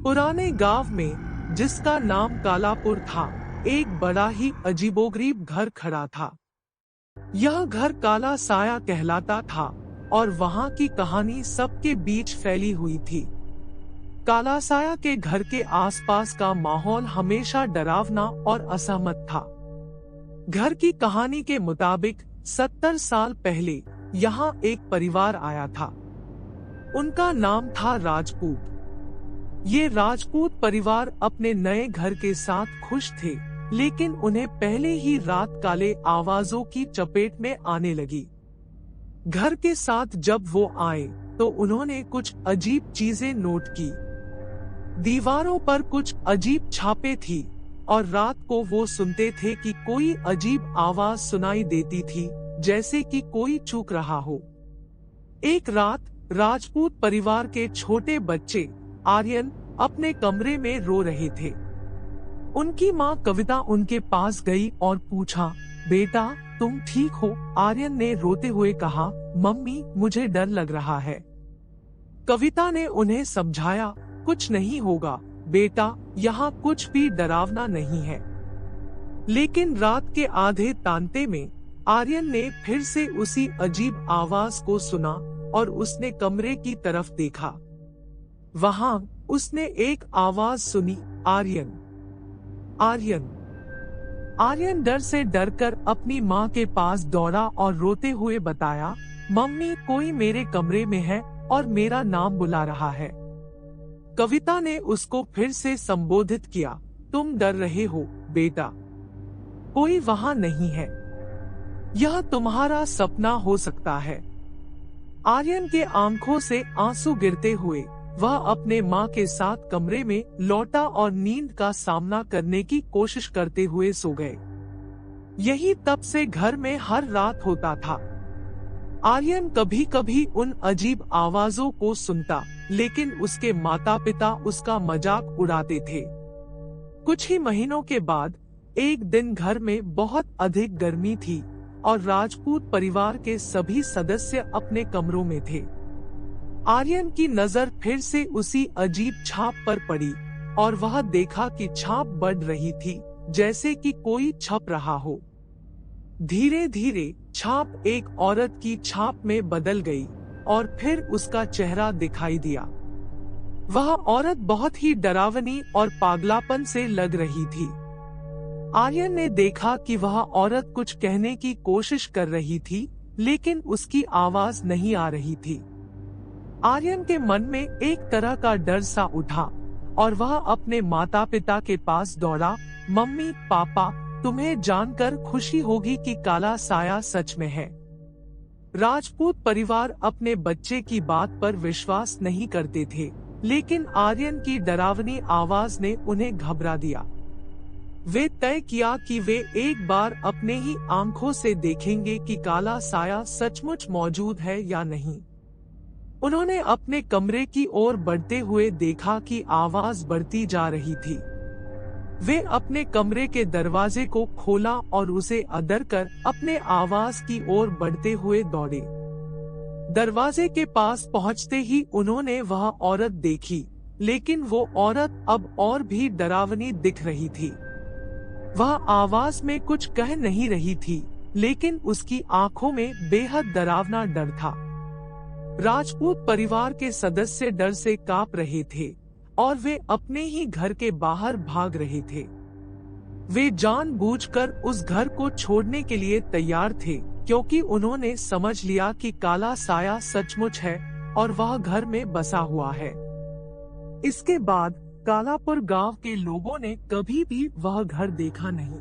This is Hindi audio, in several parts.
पुराने गांव में, जिसका नाम कालापुर था, एक बड़ा ही अजीबोगरीब घर खड़ा था। यह घर काला साया कहलाता था और वहां की कहानी सबके बीच फैली हुई थी। काला साया के घर के आसपास का माहौल हमेशा डरावना और असहमत था। घर की कहानी के मुताबिक 70 साल पहले यहाँ एक परिवार आया था। उनका नाम था राजपूत। ये राजपूत परिवार अपने नए घर के साथ खुश थे, लेकिन उन्हें पहले ही रात काले आवाजों की चपेट में आने लगी। घर के साथ जब वो आए तो उन्होंने कुछ अजीब चीजें नोट की। दीवारों पर कुछ अजीब छापे थी और रात को वो सुनते थे कि कोई अजीब आवाज सुनाई देती थी, जैसे कि कोई चूक रहा हो। एक रात राजपूत परिवार के छोटे बच्चे आर्यन अपने कमरे में रो रहे थे। उनकी माँ कविता उनके पास गई और पूछा, बेटा तुम ठीक हो? आर्यन ने रोते हुए कहा, मम्मी मुझे डर लग रहा है। कविता ने उन्हें समझाया, कुछ नहीं होगा बेटा, यहाँ कुछ भी डरावना नहीं है। लेकिन रात के आधे तांते में आर्यन ने फिर से उसी अजीब आवाज को सुना और उसने कमरे की तरफ देखा। वहां उसने एक आवाज सुनी, आर्यन आर्यन। आर्यन डर से डरकर अपनी माँ के पास दौड़ा और रोते हुए बताया, मम्मी कोई मेरे कमरे में है और मेरा नाम बुला रहा है। कविता ने उसको फिर से संबोधित किया, तुम डर रहे हो बेटा, कोई वहां नहीं है, यह तुम्हारा सपना हो सकता है। आर्यन के आंखों से आंसू गिरते हुए वह अपने माँ के साथ कमरे में लौटा और नींद का सामना करने की कोशिश करते हुए सो गए। यही तब से घर में हर रात होता था। आर्यन कभी कभी उन अजीब आवाजों को सुनता, लेकिन उसके माता पिता उसका मजाक उड़ाते थे। कुछ ही महीनों के बाद एक दिन घर में बहुत अधिक गर्मी थी और राजपूत परिवार के सभी सदस्य अपने कमरों में थे। आर्यन की नजर फिर से उसी अजीब छाप पर पड़ी और वह देखा कि छाप बढ़ रही थी, जैसे कि कोई छप रहा हो। धीरे धीरे छाप एक औरत की छाप में बदल गई और फिर उसका चेहरा दिखाई दिया। वह औरत बहुत ही डरावनी और पागलापन से लग रही थी। आर्यन ने देखा कि वह औरत कुछ कहने की कोशिश कर रही थी, लेकिन उसकी आवाज नहीं आ रही थी। आर्यन के मन में एक तरह का डर सा उठा और वह अपने माता पिता के पास दौड़ा, मम्मी पापा तुम्हें जानकर खुशी होगी कि काला साया सच में है। राजपूत परिवार अपने बच्चे की बात पर विश्वास नहीं करते थे, लेकिन आर्यन की डरावनी आवाज ने उन्हें घबरा दिया। वे तय किया कि वे एक बार अपने ही आंखों से देखेंगे कि काला साया सचमुच मौजूद है या नहीं। उन्होंने अपने कमरे की ओर बढ़ते हुए देखा कि आवाज बढ़ती जा रही थी। वे अपने कमरे के दरवाजे को खोला और उसे अंदर कर अपने आवाज की ओर बढ़ते हुए दौड़े। दरवाजे के पास पहुंचते ही उन्होंने वह औरत देखी, लेकिन वो औरत अब और भी डरावनी दिख रही थी। वह आवाज में कुछ कह नहीं रही थी, लेकिन उसकी आंखों में बेहद डरावना डर था। राजपूत परिवार के सदस्य डर से कांप रहे थे और वे अपने ही घर के बाहर भाग रहे थे। वे जानबूझकर उस घर को छोड़ने के लिए तैयार थे, क्योंकि उन्होंने समझ लिया कि काला साया सचमुच है और वह घर में बसा हुआ है। इसके बाद कालापुर गांव के लोगों ने कभी भी वह घर देखा नहीं।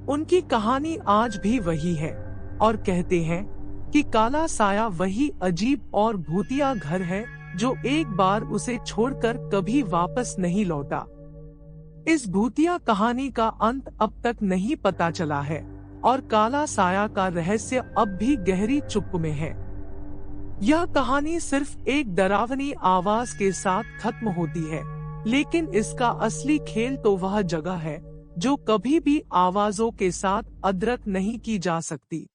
उनकी कहानी आज भी वही है और कहते हैं कि काला साया वही अजीब और भूतिया घर है जो एक बार उसे छोड़कर कभी वापस नहीं लौटा। इस भूतिया कहानी का अंत अब तक नहीं पता चला है और काला साया का रहस्य अब भी गहरी चुप्पी में है। यह कहानी सिर्फ एक डरावनी आवाज के साथ खत्म होती है, लेकिन इसका असली खेल तो वह जगह है जो कभी भी आवाजों के साथ अदरक नहीं की जा सकती।